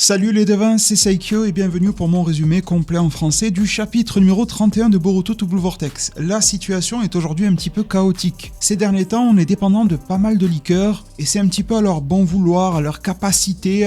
Salut les devins, c'est Saikyo et bienvenue pour mon résumé complet en français du chapitre numéro 31 de Boruto to Blue Vortex. La situation est aujourd'hui un petit peu chaotique. Ces derniers temps, on est dépendant de pas mal de leakers et c'est un petit peu à leur bon vouloir, à leur capacité,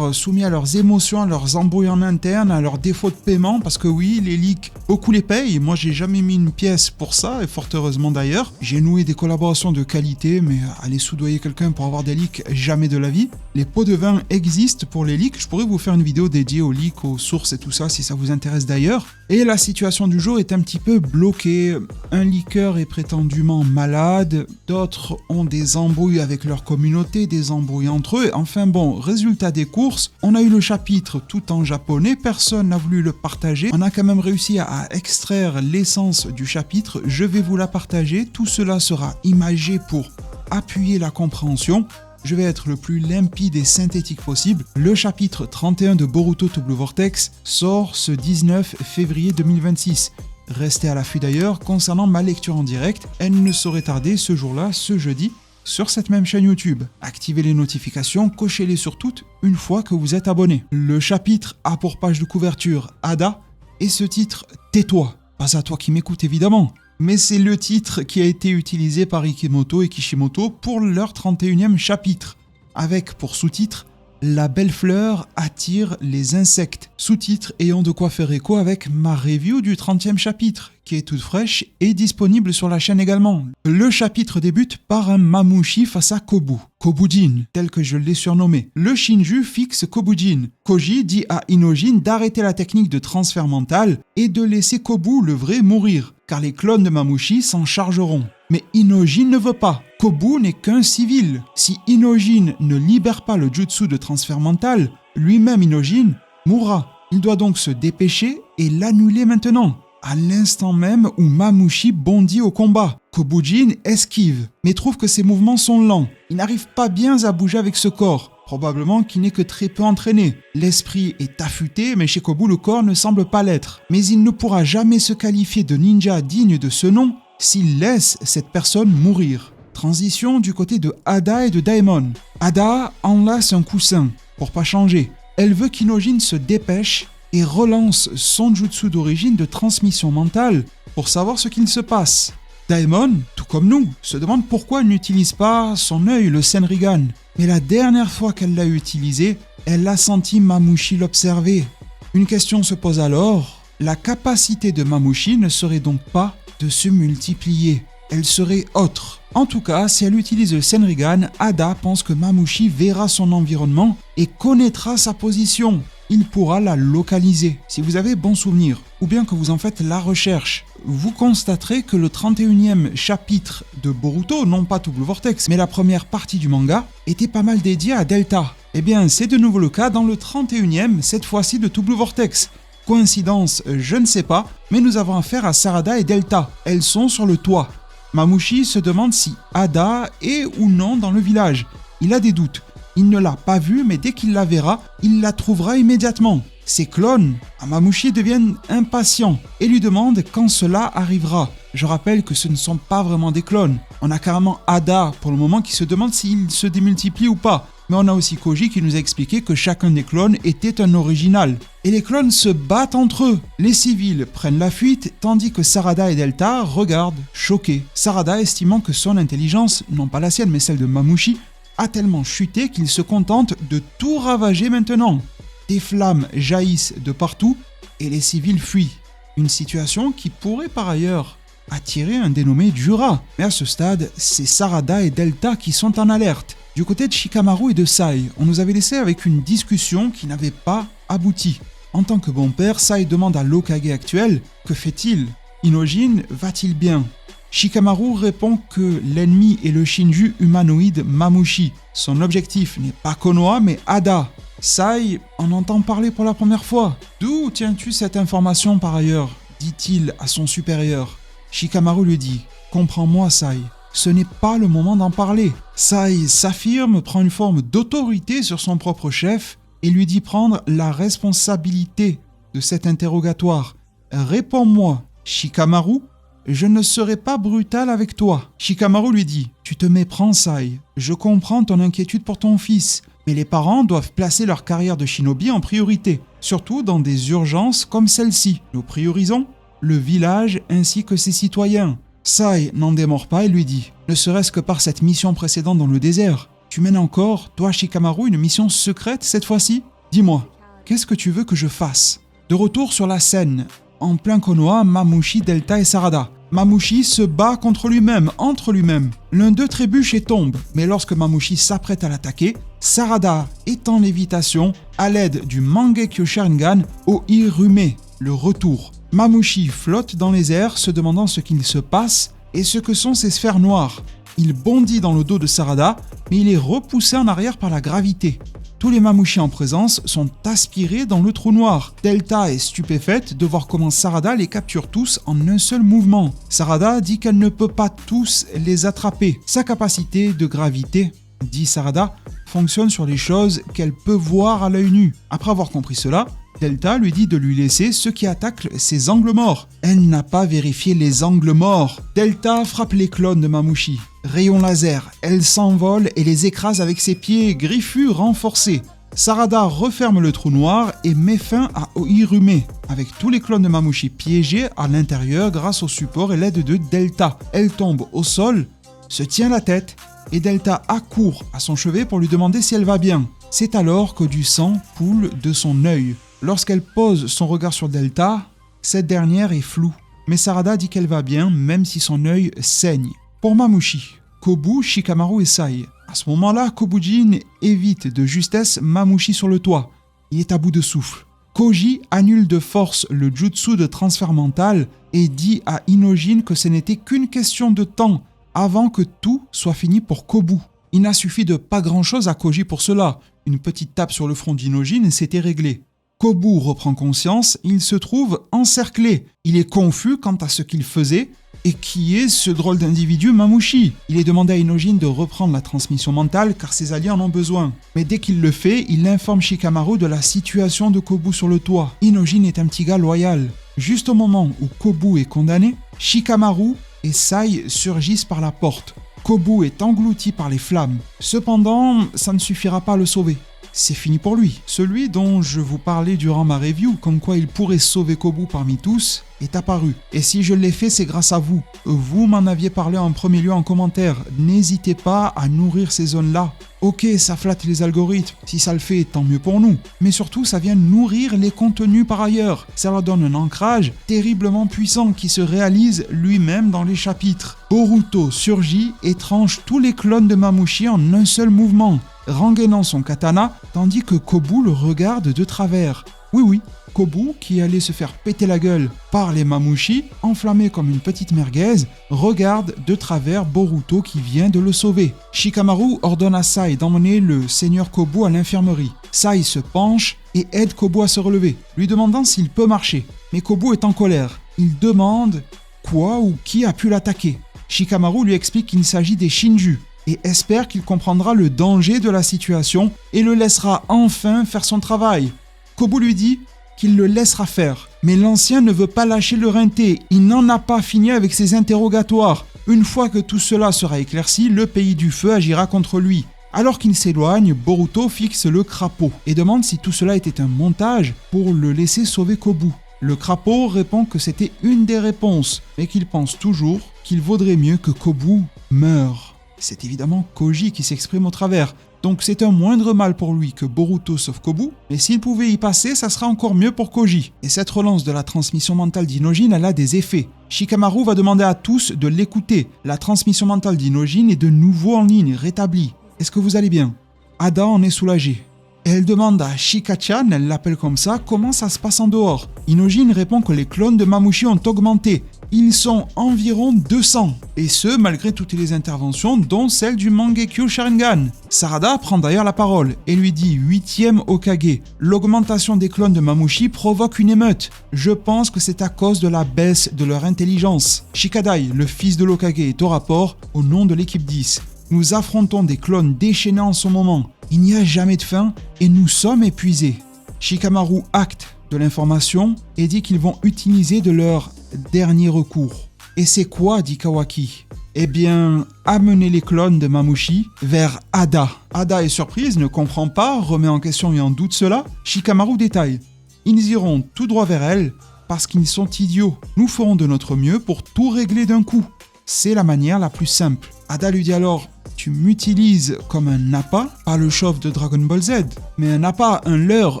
soumis à leurs émotions, à leurs embrouilles en interne, à leurs défauts de paiement parce que oui, les leaks, beaucoup les payent. Moi, j'ai jamais mis une pièce pour ça et fort heureusement d'ailleurs. J'ai noué des collaborations de qualité, mais aller soudoyer quelqu'un pour avoir des leaks, jamais de la vie. Les pots de vin existent pour les leaks. Je pourrais vous faire une vidéo dédiée aux leaks, aux sources et tout ça si ça vous intéresse d'ailleurs. Et la situation du jour est un petit peu bloquée. Un leaker est prétendument malade, d'autres ont des embrouilles avec leur communauté, des embrouilles entre eux. Enfin bon, résultat des courses, on a eu le chapitre tout en japonais, personne n'a voulu le partager. On a quand même réussi à extraire l'essence du chapitre, je vais vous la partager. Tout cela sera imagé pour appuyer la compréhension. Je vais être le plus limpide et synthétique possible. Le chapitre 31 de Boruto to Blue Vortex sort ce 19 février 2026. Restez à l'affût d'ailleurs concernant ma lecture en direct. Elle ne saurait tarder ce jour-là, ce jeudi, sur cette même chaîne YouTube. Activez les notifications, cochez-les sur toutes une fois que vous êtes abonné. Le chapitre a pour page de couverture Ada et ce titre Tais-toi. Pas à toi qui m'écoutes évidemment. Mais c'est le titre qui a été utilisé par Ikemoto et Kishimoto pour leur 31e chapitre, avec pour sous-titre « La belle fleur attire les insectes », sous-titre ayant de quoi faire écho avec ma review du 30e chapitre, qui est toute fraîche et disponible sur la chaîne également. Le chapitre débute par un Mamushi face à Kobu, Kobujin, tel que je l'ai surnommé. Le Shinju fixe Kobujin. Koji dit à Inojin d'arrêter la technique de transfert mental et de laisser Kobu, le vrai, mourir, car les clones de Mamushi s'en chargeront. Mais Inojin ne veut pas. Kobu n'est qu'un civil. Si Inojin ne libère pas le jutsu de transfert mental, lui-même Inojin mourra. Il doit donc se dépêcher et l'annuler maintenant. À l'instant même où Mamushi bondit au combat, Kobujin esquive, mais trouve que ses mouvements sont lents. Il n'arrive pas bien à bouger avec ce corps. Probablement qu'il n'est que très peu entraîné. L'esprit est affûté, mais chez Kobu, le corps ne semble pas l'être. Mais il ne pourra jamais se qualifier de ninja digne de ce nom s'il laisse cette personne mourir. Transition du côté de Ada et de Daemon. Ada enlace un coussin, pour pas changer. Elle veut qu'Inojin se dépêche et relance son jutsu d'origine de transmission mentale pour savoir ce qu'il se passe. Daemon, tout comme nous, se demande pourquoi elle n'utilise pas son œil, le Senrigan. Mais la dernière fois qu'elle l'a utilisé, elle a senti Mamushi l'observer. Une question se pose alors, la capacité de Mamushi ne serait donc pas de se multiplier, elle serait autre. En tout cas, si elle utilise le Senrigan, Ada pense que Mamushi verra son environnement et connaîtra sa position. Il pourra la localiser. Si vous avez bon souvenir, ou bien que vous en faites la recherche, vous constaterez que le 31e chapitre de Boruto, non pas To Blue Vortex, mais la première partie du manga, était pas mal dédié à Delta. Eh bien, c'est de nouveau le cas dans le 31e, cette fois-ci de To Blue Vortex. Coïncidence, je ne sais pas, mais nous avons affaire à Sarada et Delta. Elles sont sur le toit. Mamushi se demande si Ada est ou non dans le village. Il a des doutes. Il ne l'a pas vue, mais dès qu'il la verra, il la trouvera immédiatement. Ses clones, Mamushi, deviennent impatients et lui demandent quand cela arrivera. Je rappelle que ce ne sont pas vraiment des clones. On a carrément Ada pour le moment qui se demande s'il se démultiplie ou pas. Mais on a aussi Koji qui nous a expliqué que chacun des clones était un original. Et les clones se battent entre eux. Les civils prennent la fuite, tandis que Sarada et Delta regardent, choqués. Sarada estimant que son intelligence, non pas la sienne mais celle de Mamushi, a tellement chuté qu'il se contente de tout ravager maintenant. Des flammes jaillissent de partout et les civils fuient. Une situation qui pourrait par ailleurs attirer un dénommé Jura. Mais à ce stade, c'est Sarada et Delta qui sont en alerte. Du côté de Shikamaru et de Sai, on nous avait laissé avec une discussion qui n'avait pas abouti. En tant que bon père, Sai demande à l'Hokage actuel « Que fait-il ? Inojin va-t-il bien ?» Shikamaru répond que l'ennemi est le Shinju humanoïde Mamushi. Son objectif n'est pas Konoha mais Ada. Sai en entend parler pour la première fois. « D'où tiens-tu cette information par ailleurs ?» dit-il à son supérieur. Shikamaru lui dit « Comprends-moi Sai, ce n'est pas le moment d'en parler. » Sai s'affirme, prend une forme d'autorité sur son propre chef et lui dit prendre la responsabilité de cet interrogatoire. « Réponds-moi, Shikamaru. Je ne serai pas brutal avec toi. » Shikamaru lui dit « Tu te méprends, Sai. Je comprends ton inquiétude pour ton fils. Mais les parents doivent placer leur carrière de shinobi en priorité, surtout dans des urgences comme celle-ci. Nous priorisons le village ainsi que ses citoyens. Sai n'en démord pas et lui dit « Ne serait-ce que par cette mission précédente dans le désert, tu mènes encore, toi Shikamaru, une mission secrète cette fois-ci ? Dis-moi, qu'est-ce que tu veux que je fasse ?» De retour sur la scène, en plein Konoha, Mamushi, Delta et Sarada. Mamushi se bat contre lui-même, entre lui-même. L'un d'eux trébuche et tombe, mais lorsque Mamushi s'apprête à l'attaquer, Sarada est en lévitation à l'aide du Mangekyo Sharingan au Irume, le retour. Mamushi flotte dans les airs, se demandant ce qu'il se passe et ce que sont ces sphères noires. Il bondit dans le dos de Sarada, mais il est repoussé en arrière par la gravité. Tous les Mamushi en présence sont aspirés dans le trou noir. Delta est stupéfaite de voir comment Sarada les capture tous en un seul mouvement. Sarada dit qu'elle ne peut pas tous les attraper. Sa capacité de gravité, dit Sarada, fonctionne sur les choses qu'elle peut voir à l'œil nu. Après avoir compris cela, Delta lui dit de lui laisser ceux qui attaquent ses angles morts. Elle n'a pas vérifié les angles morts. Delta frappe les clones de Mamushi. Rayon laser, elle s'envole et les écrase avec ses pieds griffus renforcés. Sarada referme le trou noir et met fin à Oirume, avec tous les clones de Mamushi piégés à l'intérieur grâce au support et l'aide de Delta. Elle tombe au sol, se tient la tête et Delta accourt à son chevet pour lui demander si elle va bien. C'est alors que du sang coule de son œil. Lorsqu'elle pose son regard sur Delta, cette dernière est floue. Mais Sarada dit qu'elle va bien même si son œil saigne. Pour Mamushi, Kobu, Shikamaru et Sai. À ce moment-là, Kobujin évite de justesse Mamushi sur le toit. Il est à bout de souffle. Koji annule de force le jutsu de transfert mental et dit à Inojin que ce n'était qu'une question de temps avant que tout soit fini pour Kobu. Il n'a suffi de pas grand-chose à Koji pour cela. Une petite tape sur le front d'Inojin et c'était réglé. Kobu reprend conscience, il se trouve encerclé. Il est confus quant à ce qu'il faisait et qui est ce drôle d'individu Mamushi. Il est demandé à Inojin de reprendre la transmission mentale car ses alliés en ont besoin. Mais dès qu'il le fait, il informe Shikamaru de la situation de Kobu sur le toit. Inojin est un petit gars loyal. Juste au moment où Kobu est condamné, Shikamaru et Sai surgissent par la porte. Kobu est englouti par les flammes. Cependant, ça ne suffira pas à le sauver. C'est fini pour lui. Celui dont je vous parlais durant ma review, comme quoi il pourrait sauver Kobu parmi tous, est apparu. Et si je l'ai fait, c'est grâce à vous. Vous m'en aviez parlé en premier lieu en commentaire. N'hésitez pas à nourrir ces zones-là. Ok, ça flatte les algorithmes. Si ça le fait, tant mieux pour nous. Mais surtout, ça vient nourrir les contenus par ailleurs. Ça leur donne un ancrage terriblement puissant qui se réalise lui-même dans les chapitres. Boruto surgit et tranche tous les clones de Mamushi en un seul mouvement, rengainant son katana, tandis que Kobu le regarde de travers. Oui, Kobu, qui allait se faire péter la gueule par les Mamushi, enflammé comme une petite merguez, regarde de travers Boruto qui vient de le sauver. Shikamaru ordonne à Sai d'emmener le seigneur Kobu à l'infirmerie. Sai se penche et aide Kobu à se relever, lui demandant s'il peut marcher. Mais Kobu est en colère. Il demande quoi ou qui a pu l'attaquer. Shikamaru lui explique qu'il s'agit des Shinju et espère qu'il comprendra le danger de la situation et le laissera enfin faire son travail. Kobu lui dit qu'il le laissera faire, mais l'ancien ne veut pas lâcher le rinté, il n'en a pas fini avec ses interrogatoires. Une fois que tout cela sera éclairci, le pays du feu agira contre lui. Alors qu'il s'éloigne, Boruto fixe le crapaud et demande si tout cela était un montage pour le laisser sauver Kobu. Le crapaud répond que c'était une des réponses, mais qu'il pense toujours qu'il vaudrait mieux que Kobu meure. C'est évidemment Koji qui s'exprime au travers, donc c'est un moindre mal pour lui que Boruto sauve Kobu, mais s'il pouvait y passer, ça sera encore mieux pour Koji. Et cette relance de la transmission mentale d'Inojin, elle a des effets. Shikamaru va demander à tous de l'écouter. La transmission mentale d'Inojin est de nouveau en ligne, rétablie. Est-ce que vous allez bien ? Ada en est soulagée. Elle demande à Shika-chan, elle l'appelle comme ça, comment ça se passe en dehors. Inojin répond que les clones de Mamushi ont augmenté. Ils sont environ 200, et ce malgré toutes les interventions, dont celle du Mangekyo Sharingan. Sarada prend d'ailleurs la parole et lui dit 8e Hokage. L'augmentation des clones de Mamushi provoque une émeute. Je pense que c'est à cause de la baisse de leur intelligence. Shikadai, le fils de l'Hokage, est au rapport au nom de l'équipe 10. Nous affrontons des clones déchaînés en ce moment. Il n'y a jamais de fin et nous sommes épuisés. Shikamaru acte de l'information et dit qu'ils vont utiliser de leur dernier recours. Et c'est quoi, dit Kawaki ? Eh bien, amenez les clones de Mamouchi vers Ada. Ada est surprise, ne comprend pas, remet en question et en doute cela. Shikamaru détaille. Ils iront tout droit vers elle parce qu'ils sont idiots. Nous ferons de notre mieux pour tout régler d'un coup. C'est la manière la plus simple. Ada lui dit alors, tu m'utilises comme un appât, pas le chauve de Dragon Ball Z, mais un appât, un leurre,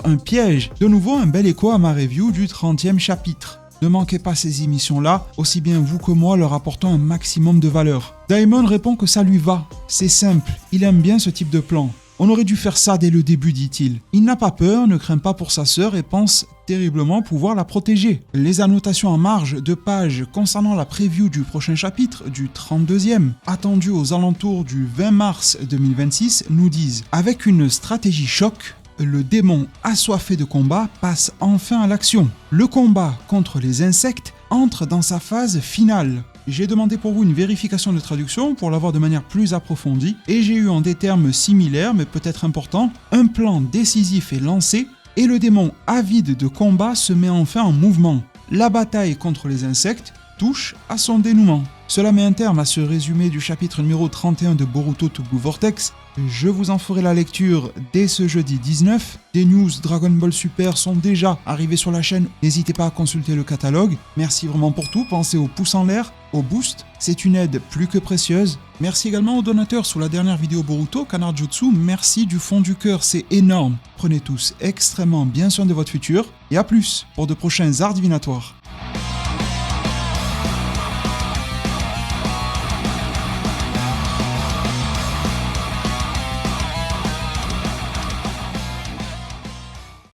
un piège. De nouveau, un bel écho à ma review du 30e chapitre. Ne manquez pas ces émissions-là, aussi bien vous que moi leur apportons un maximum de valeur. Daimon répond que ça lui va, c'est simple, il aime bien ce type de plan. On aurait dû faire ça dès le début, dit-il. Il n'a pas peur, ne craint pas pour sa sœur et pense terriblement pouvoir la protéger. Les annotations en marge de page concernant la preview du prochain chapitre, du 32e, attendu aux alentours du 20 mars 2026, nous disent « Avec une stratégie choc, le démon assoiffé de combat passe enfin à l'action. Le combat contre les insectes entre dans sa phase finale. » J'ai demandé pour vous une vérification de traduction pour l'avoir de manière plus approfondie et j'ai eu en des termes similaires mais peut-être importants, un plan décisif est lancé et le démon avide de combat se met enfin en mouvement. La bataille contre les insectes touche à son dénouement. Cela met un terme à ce résumé du chapitre numéro 31 de Boruto to Blue Vortex. Je vous en ferai la lecture dès ce jeudi 19. Des news Dragon Ball Super sont déjà arrivées sur la chaîne. N'hésitez pas à consulter le catalogue. Merci vraiment pour tout. Pensez au pouce en l'air, au boost. C'est une aide plus que précieuse. Merci également aux donateurs sous la dernière vidéo Boruto, Canard Jutsu. Merci du fond du cœur, c'est énorme. Prenez tous extrêmement bien soin de votre futur. Et à plus pour de prochains arts divinatoires.